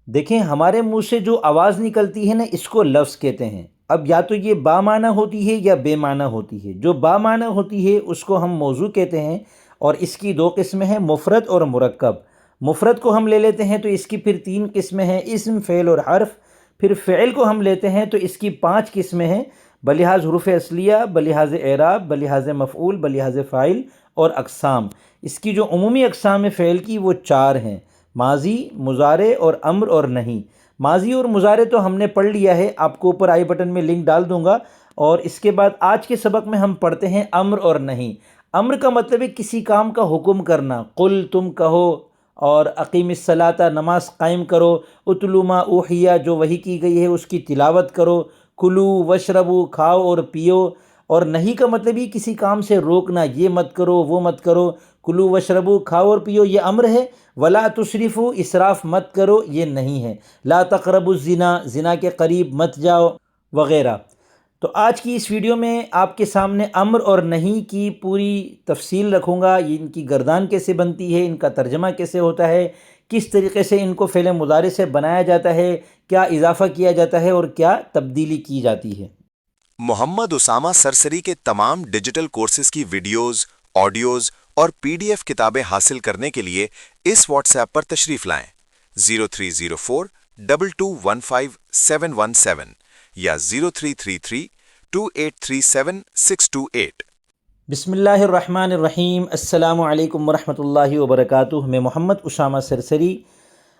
دیکھیں ہمارے منہ سے جو آواز نکلتی ہے نا اس کو لفظ کہتے ہیں۔ اب یا تو یہ با معنی ہوتی ہے یا بے معنی ہوتی ہے۔ جو با معنی ہوتی ہے اس کو ہم موضوع کہتے ہیں، اور اس کی دو قسمیں ہیں، مفرد اور مرکب۔ مفرد کو ہم لے لیتے ہیں تو اس کی پھر تین قسمیں ہیں، اسم، فعل اور حرف۔ پھر فعل کو ہم لیتے ہیں تو اس کی پانچ قسمیں ہیں، بلحاظ حروف اصلیہ، بلحاظ اعراب، بلحاظ مفعول، بلحاظ فاعل اور اقسام۔ اس کی جو عمومی اقسام فعل کی وہ چار ہیں: ماضی، مضارع اور امر اور نہیں۔ ماضی اور مضارع تو ہم نے پڑھ لیا ہے، آپ کو اوپر آئی بٹن میں لنک ڈال دوں گا۔ اور اس کے بعد آج کے سبق میں ہم پڑھتے ہیں امر اور نہیں۔ امر کا مطلب ہے کسی کام کا حکم کرنا، قل تم کہو، اور اقیم الصلاۃ نماز قائم کرو، اتلو ما اوحیہ جو وحی کی گئی ہے اس کی تلاوت کرو، کلو وشربو کھاؤ اور پیو۔ اور نہیں کا مطلب ہی کسی کام سے روکنا، یہ مت کرو وہ مت کرو۔ کلو وشربو کھاؤ اور پیو یہ امر ہے، ولا تسرفو اسراف مت کرو یہ نہیں ہے، لا تقربوا الزنا زنا کے قریب مت جاؤ وغیرہ۔ تو آج کی اس ویڈیو میں آپ کے سامنے امر اور نہیں کی پوری تفصیل رکھوں گا، یہ ان کی گردان کیسے بنتی ہے، ان کا ترجمہ کیسے ہوتا ہے، کس طریقے سے ان کو فعل مضارع سے بنایا جاتا ہے، کیا اضافہ کیا جاتا ہے اور کیا تبدیلی کی جاتی ہے۔ محمد اسامہ سرسری کے تمام ڈیجیٹل کورسز کی ویڈیوز، آڈیوز اور PDF کتابیں حاصل کرنے کے لیے اس واٹس ایپ پر تشریف لائیں 030422151717 یا 03332837 بسم اللہ الرحمن الرحیم۔ السلام علیکم ورحمۃ اللہ وبرکاتہ۔ میں محمد اسامہ سرسری،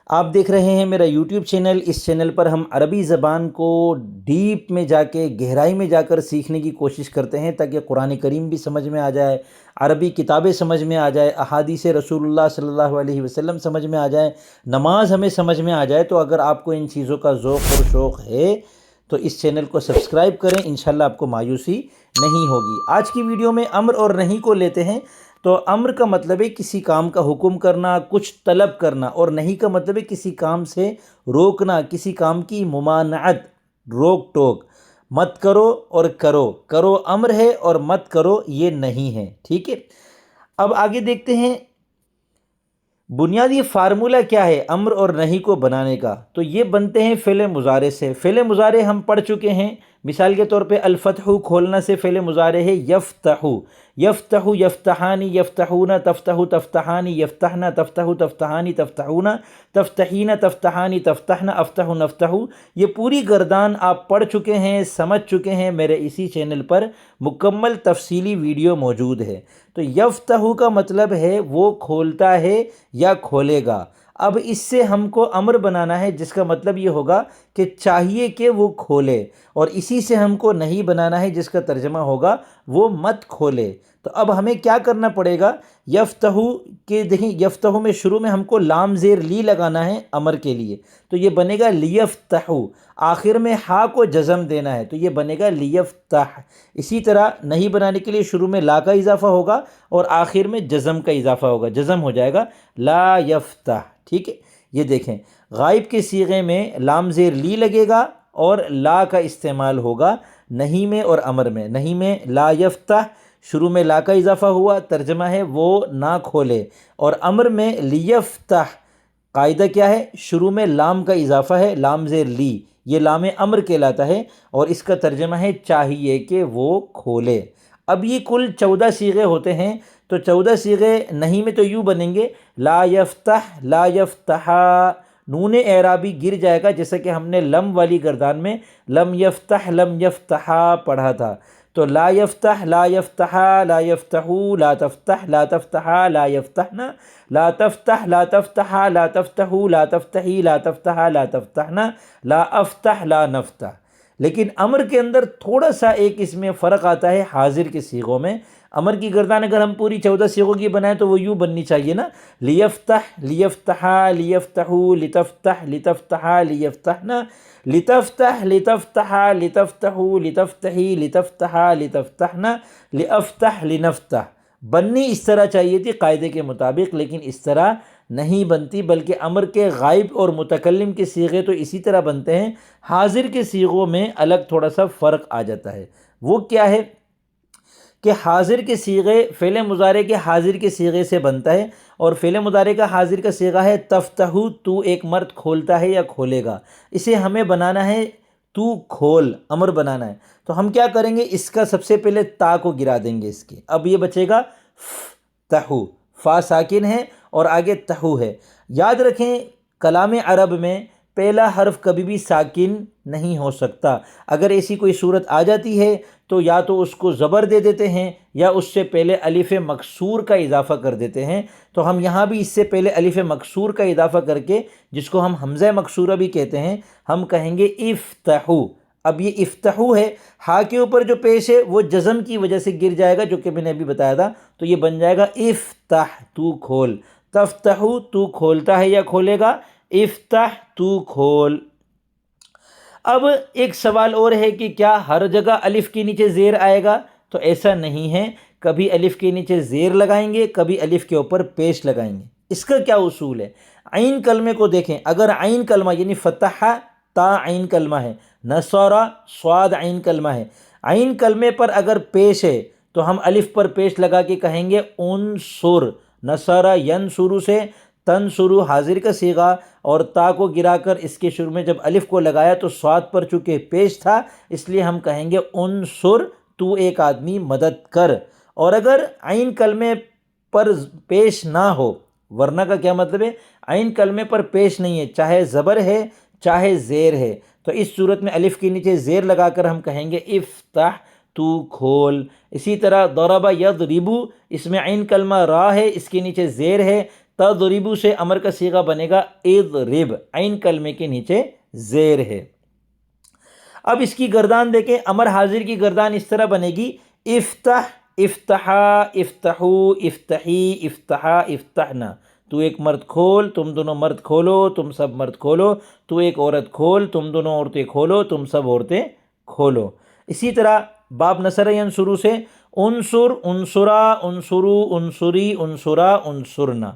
آپ دیکھ رہے ہیں میرا یوٹیوب چینل۔ اس چینل پر ہم عربی زبان کو ڈیپ میں جا کے، گہرائی میں جا کر سیکھنے کی کوشش کرتے ہیں تاکہ قرآن کریم بھی سمجھ میں آ جائے، عربی کتابیں سمجھ میں آ جائے، احادیث رسول اللہ صلی اللہ علیہ وسلم سمجھ میں آ جائے، نماز ہمیں سمجھ میں آ جائے۔ تو اگر آپ کو ان چیزوں کا ذوق اور شوق ہے تو اس چینل کو سبسکرائب کریں، انشاءاللہ آپ کو مایوسی نہیں ہوگی۔ آج کی ویڈیو میں امر اور نہیں کو لیتے ہیں۔ تو امر کا مطلب ہے کسی کام کا حکم کرنا، کچھ طلب کرنا، اور نہیں کا مطلب ہے کسی کام سے روکنا، کسی کام کی ممانعت، روک ٹوک۔ مت کرو اور کرو، کرو امر ہے اور مت کرو یہ نہیں ہے، ٹھیک ہے۔ اب آگے دیکھتے ہیں بنیادی فارمولہ کیا ہے امر اور نہیں کو بنانے کا۔ تو یہ بنتے ہیں فعل مضارع سے۔ فعل مضارع ہم پڑھ چکے ہیں، مثال کے طور پہ الفتح کھولنا سے فعل مضارع ہے یفتح، یفتح یفتحانی، یفتحون تفتح تفتحانی، یفتحن تفتح تفتحانی، تفتحون تفتحین، تفتحانی تفتحن، افتح نفتح۔ یہ پوری گردان آپ پڑھ چکے ہیں، سمجھ چکے ہیں، میرے اسی چینل پر مکمل تفصیلی ویڈیو موجود ہے۔ تو یفتح کا مطلب ہے وہ کھولتا ہے یا کھولے گا۔ اب اس سے ہم کو امر بنانا ہے جس کا مطلب یہ ہوگا کہ چاہیے کہ وہ کھولے، اور اسی سے ہم کو نہیں بنانا ہے جس کا ترجمہ ہوگا وہ مت کھولے۔ تو اب ہمیں کیا کرنا پڑے گا؟ یفتح کے دیکھیں، یفتح میں شروع میں ہم کو لام زیر لی لگانا ہے امر کے لیے، تو یہ بنے گا لیفتح۔ آخر میں ہا کو جزم دینا ہے تو یہ بنے گا لیفتح۔ اسی طرح نہیں بنانے کے لیے شروع میں لا کا اضافہ ہوگا اور آخر میں جزم کا اضافہ ہوگا، جزم ہو جائے گا لا یفتح، ٹھیک ہے۔ یہ دیکھیں غائب کے صیغے میں لام زیر لی لگے گا اور لا کا استعمال ہوگا نہیں میں اور امر میں۔ نہیں میں لا یفتح، شروع میں لا کا اضافہ ہوا، ترجمہ ہے وہ نہ کھولے، اور امر میں لیفتح، قاعدہ کیا ہے؟ شروع میں لام کا اضافہ ہے، لام زیر لی، یہ لام امر کہلاتا ہے، اور اس کا ترجمہ ہے چاہیے کہ وہ کھولے۔ اب یہ کل 14 صیغے ہوتے ہیں، تو 14 صیغے نہیں میں تو یوں بنیں گے لا یفتح، لا یفتحا، نون اعرابی گر جائے گا، جیسا کہ ہم نے لم والی گردان میں لم یفتح لم یفتحا پڑھا تھا۔ تو لا یفتح، لا یفتحا، لا یفتحو، لا تفتح، لا تفتحا، لا یفتحنا، لا تفتح، لا تفتحا، لا تفتحو، لا تفتحی، لا تفتحا، لا تفتحنا، لا افتح، لا نفتح۔ لیکن امر کے اندر تھوڑا سا ایک اس میں فرق آتا ہے حاضر کے صیغوں میں۔ امر کی گردان اگر ہم پوری 14 صیغوں کی بنائیں تو وہ یوں بننی چاہیے نا، لیفتح، لیفتحا، لیفتحو، لتفتح، لتفتحا، لیفتحنا، لتفتح، لتفتحا، لتفتحو، لتفتحی، لتفتحا، لتفتحنا، لافتح، لنفتح۔ بننی اس طرح چاہیے تھی قاعدے کے مطابق، لیکن اس طرح نہیں بنتی، بلکہ امر کے غائب اور متکلم کے صیغے تو اسی طرح بنتے ہیں، حاضر کے صیغوں میں الگ تھوڑا سا فرق آ جاتا ہے۔ وہ کیا ہے کہ حاضر کے صیغے فعل مضارع کے حاضر کے صیغے سے بنتا ہے، اور فعل مضارع کا حاضر کا صیغہ ہے تفتح، تو ایک مرد کھولتا ہے یا کھولے گا، اسے ہمیں بنانا ہے تو کھول، امر بنانا ہے۔ تو ہم کیا کریں گے، اس کا سب سے پہلے تا کو گرا دیں گے اس کے، اب یہ بچے گا تہو، فا ساکن ہے اور آگے تہو ہے۔ یاد رکھیں کلام عرب میں پہلا حرف کبھی بھی ساکن نہیں ہو سکتا، اگر ایسی کوئی صورت آ جاتی ہے تو یا تو اس کو زبر دے دیتے ہیں یا اس سے پہلے الف مکسور کا اضافہ کر دیتے ہیں۔ تو ہم یہاں بھی اس سے پہلے الف مکسور کا اضافہ کر کے، جس کو ہم حمزہ مکسورہ بھی کہتے ہیں، ہم کہیں گے افتحو۔ اب یہ افتحو ہے، ہا کے اوپر جو پیش ہے وہ جزم کی وجہ سے گر جائے گا، جو کہ میں نے ابھی بتایا تھا، تو یہ بن جائے گا افتح، تو کھول، تفتحو تو کھولتا ہے یا کھولے گا، افتح تو کھول۔ اب ایک سوال اور ہے کہ کیا ہر جگہ الف کے نیچے زیر آئے گا؟ تو ایسا نہیں ہے، کبھی الف کے نیچے زیر لگائیں گے، کبھی الف کے اوپر پیش لگائیں گے۔ اس کا کیا اصول ہے؟ عین کلمے کو دیکھیں، اگر عین کلمہ یعنی فتح تا عین کلمہ ہے، نصارہ صاد عین کلمہ ہے، عین کلمے پر اگر پیش ہے تو ہم الف پر پیش لگا کے کہیں گے انصر، نصارہ ینصرو سے تنصرو حاضر کا صیغہ، اور تا کو گرا کر اس کے شروع میں جب الف کو لگایا تو صاد پر چونکہ پیش تھا، اس لیے ہم کہیں گے انصر، تو ایک آدمی مدد کر۔ اور اگر عین کلمے پر پیش نہ ہو، ورنہ کا کیا مطلب ہے، عین کلمے پر پیش نہیں ہے، چاہے زبر ہے چاہے زیر ہے، تو اس صورت میں الف کے نیچے زیر لگا کر ہم کہیں گے افتح تو کھول۔ اسی طرح ضرب یضربو، اس میں عین کلمہ را ہے، اس کے نیچے زیر ہے، تضربو سے امر کا صیغہ بنے گا اضرب، عین کلمے کے نیچے زیر ہے۔ اب اس کی گردان دیکھیں، امر حاضر کی گردان اس طرح بنے گی افتح، افتحا، افتحو، افتحی، افتحا، افتحنا۔ تو ایک مرد کھول، تم دونوں مرد کھولو، تم سب مرد کھولو، تو ایک عورت کھول، تم دونوں عورتیں کھولو، تم سب عورتیں کھولو۔ اسی طرح باب نصر ینصرو سے انصر، انصرا، انصرو، انصری، انصرا، انصرنا۔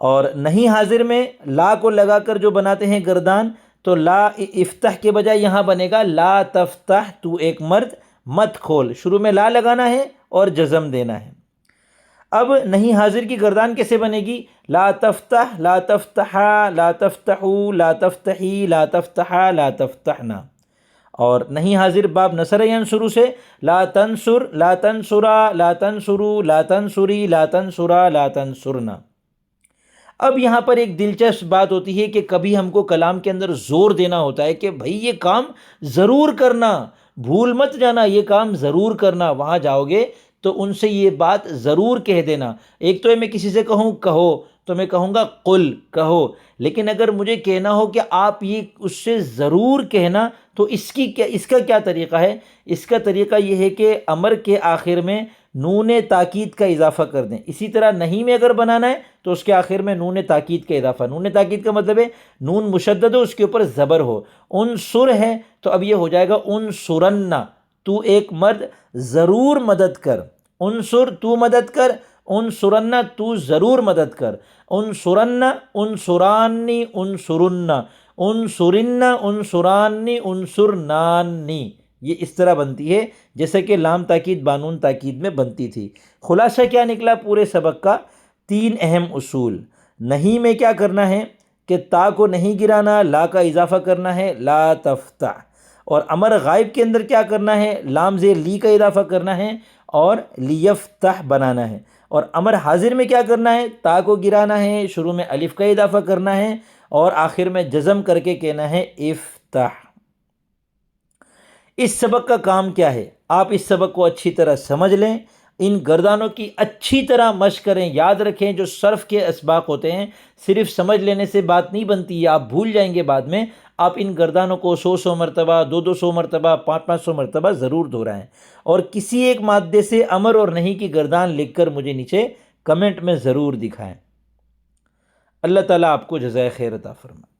اور نہیں حاضر میں لا کو لگا کر جو بناتے ہیں گردان، تو لا افتح کے بجائے یہاں بنے گا لا تفتح، تو ایک مرد مت کھول، شروع میں لا لگانا ہے اور جزم دینا ہے۔ اب نہیں حاضر کی گردان کیسے بنے گی؟ لا تفتح، لا تفتحا، لا تفتحو، لا تفتحی، لا تفتحا، لا تفتحنا۔ اور نہیں حاضر باب نصر ینصرو سے لا تنصر، لا تنصرا، لا تنصرو، لا تنصری، لا تنصرا، لا تنصرنا۔ اب یہاں پر ایک دلچسپ بات ہوتی ہے کہ کبھی ہم کو کلام کے اندر زور دینا ہوتا ہے کہ بھئی یہ کام ضرور کرنا، بھول مت جانا، یہ کام ضرور کرنا، وہاں جاؤ گے تو ان سے یہ بات ضرور کہہ دینا۔ ایک تو میں کسی سے کہوں کہو، تو میں کہوں گا قل، کہو، لیکن اگر مجھے کہنا ہو کہ آپ یہ اس سے ضرور کہنا، تو اس کا کیا طریقہ ہے؟ اس کا طریقہ یہ ہے کہ امر کے آخر میں نون تاکید کا اضافہ کر دیں۔ اسی طرح نہیں میں اگر بنانا ہے تو اس کے آخر میں نون تاکید کا اضافہ، نون تاکید کا مطلب ہے نون مشدد ہو، اس کے اوپر زبر ہو۔ انصر ہے تو اب یہ ہو جائے گا انصرنا، تو ایک مرد ضرور مدد کر، انصر تو مدد کر، انصرنا تو ضرور مدد کر، انصرنا، انصرانی، انصرنا، انصرنا، انصرانی، انصرنانی، یہ اس طرح بنتی ہے جیسے کہ لام تاکید بانون تاکید میں بنتی تھی۔ خلاصہ کیا نکلا پورے سبق کا؟ 3 اہم اصول۔ نہیں میں کیا کرنا ہے کہ تا کو نہیں گرانا، لا کا اضافہ کرنا ہے لا تفتح، اور امر غائب کے اندر کیا کرنا ہے؟ لام زیر لی کا اضافہ کرنا ہے اور لیفتح بنانا ہے۔ اور امر حاضر میں کیا کرنا ہے؟ تا کو گرانا ہے، شروع میں الف کا اضافہ کرنا ہے اور آخر میں جزم کر کے کہنا ہے افتح۔ اس سبق کا کام کیا ہے؟ آپ اس سبق کو اچھی طرح سمجھ لیں، ان گردانوں کی اچھی طرح مشق کریں، یاد رکھیں جو صرف کے اسباق ہوتے ہیں صرف سمجھ لینے سے بات نہیں بنتی ہے، آپ بھول جائیں گے بعد میں۔ آپ ان گردانوں کو 100 مرتبہ، 200 مرتبہ، 500 مرتبہ ضرور دہرائیں، اور کسی ایک مادے سے امر اور نہیں کی گردان لکھ کر مجھے نیچے کمنٹ میں ضرور دکھائیں۔ اللہ تعالیٰ آپ کو جزائے خیر عطا فرمائے۔